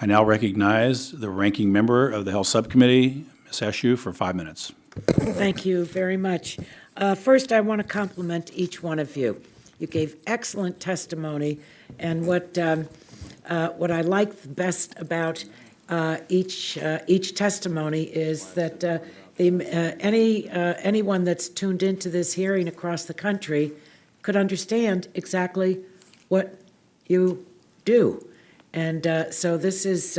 I now recognize the ranking member of the Health Subcommittee, Ms. Eshoo, for 5 minutes. Thank you very much. First, I want to compliment each one of you. You gave excellent testimony, and what I like best about each testimony is that anyone that's tuned into this hearing across the country could understand exactly what you do. And so this is,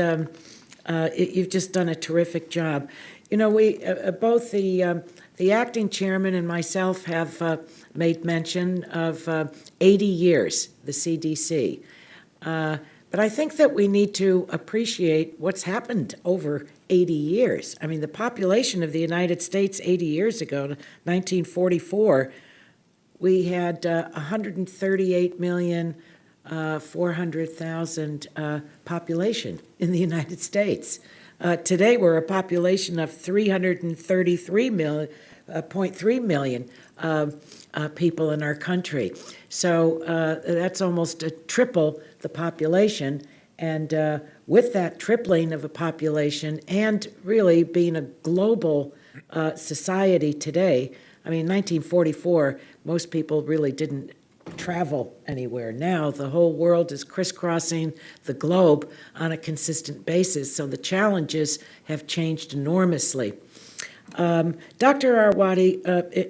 you've just done a terrific job. You know, we both the acting chairman and myself have made mention of 80 years, the CDC. But I think that we need to appreciate what's happened over 80 years. I mean, the population of the United States 80 years ago, 1944, we had 138,400,000 population in the United States. Today, we're a population of 333.3 million people in our country. So that's almost a triple the population. And with that tripling of a population and really being a global society today, I mean, 1944, most people really didn't travel anywhere. Now the whole world is crisscrossing the globe on a consistent basis, so the challenges have changed enormously. Dr. Arwady,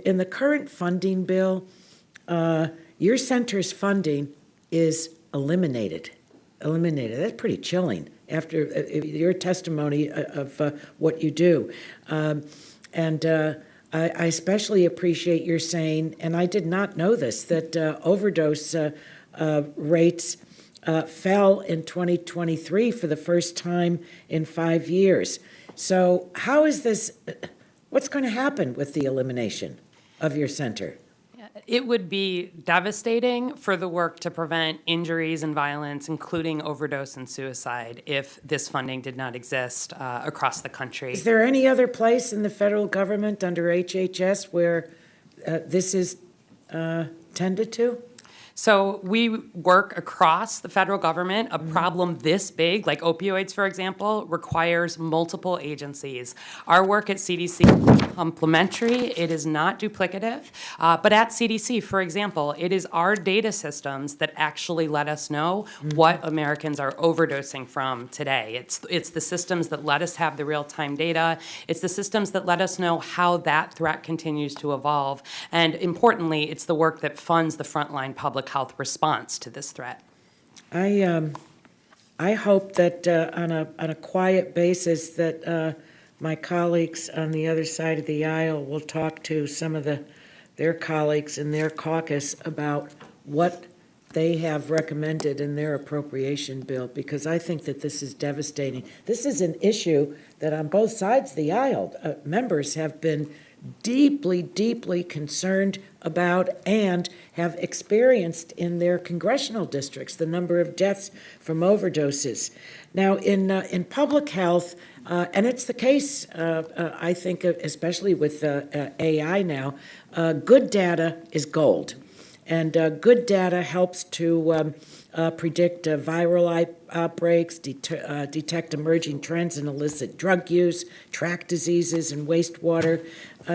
in the current funding bill, your center's funding is eliminated. That's pretty chilling after your testimony of what you do. I especially appreciate your saying, and I did not know this, that overdose rates fell in 2023 for the first time in 5 years. So how is this, what's going to happen with the elimination of your center? It would be devastating for the work to prevent injuries and violence, including overdose and suicide, if this funding did not exist across the country. Is there any other place in the federal government under HHS where this is tended to? So we work across the federal government. A problem this big, like opioids, for example, requires multiple agencies. Our work at CDC is complementary. It is not duplicative. But at CDC, for example, it is our data systems that actually let us know what Americans are overdosing from today. It's the systems that let us have the real-time data. It's the systems that let us know how that threat continues to evolve. And importantly, it's the work that funds the frontline public health response to this threat. I hope that on a quiet basis that my colleagues on the other side of the aisle will talk to some of their colleagues in their caucus about what they have recommended in their appropriation bill, because I think that this is devastating. This is an issue that on both sides of the aisle, members have been deeply, deeply concerned about and have experienced in their congressional districts, the number of deaths from overdoses. Now, in public health, and it's the case, I think, especially with AI now, good data is gold. And good data helps to predict viral outbreaks, detect emerging trends in illicit drug use, track diseases and wastewater.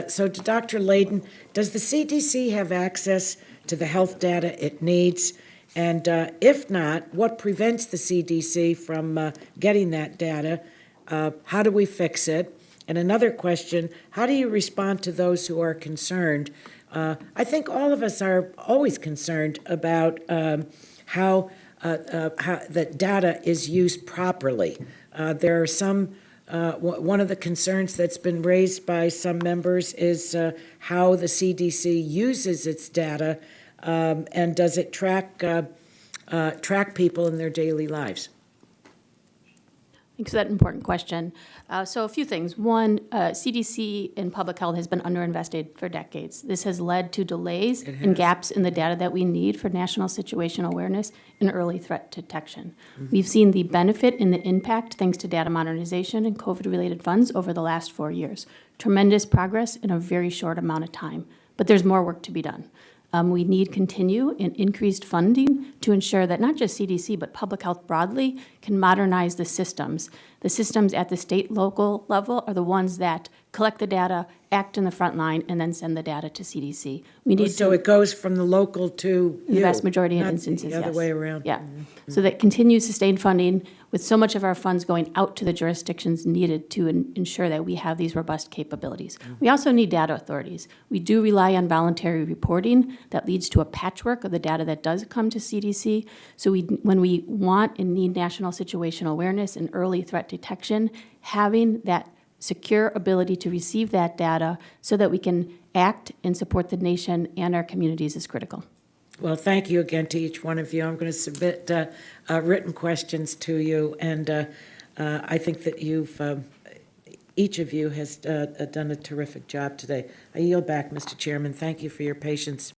So to Dr. Layden, does the CDC have access to the health data it needs? And if not, what prevents the CDC from getting that data? How do we fix it? And another question, how do you respond to those who are concerned? I think all of us are always concerned about how that data is used properly. There are some, one of the concerns that's been raised by some members is how the CDC uses its data and does it track people in their daily lives? Thanks for that important question. So a few things. One, CDC in public health has been underinvested for decades. This has led to delays and gaps in the data that we need for national situational awareness and early threat detection. We've seen the benefit and the impact thanks to data modernization and COVID-related funds over the last 4 years. Tremendous progress in a very short amount of time, but there's more work to be done. We need continue and increased funding to ensure that not just CDC, but public health broadly can modernize the systems. The systems at the state, local level are the ones that collect the data, act in the front line, and then send the data to CDC. We need So to, it goes from the local to in the you, vast majority of not instances, the other yes. way around. Yeah. So that continued sustained funding with so much of our funds going out to the jurisdictions needed to ensure that we have these robust capabilities. We also need data authorities. We do rely on voluntary reporting that leads to a patchwork of the data that does come to CDC. So when we want and need national situational awareness and early threat detection, having that secure ability to receive that data so that we can act and support the nation and our communities is critical. Well, thank you again to each one of you. I'm going to submit written questions to you, and I think that each of you has done a terrific job today. I yield back, Mr. Chairman. Thank you for your patience.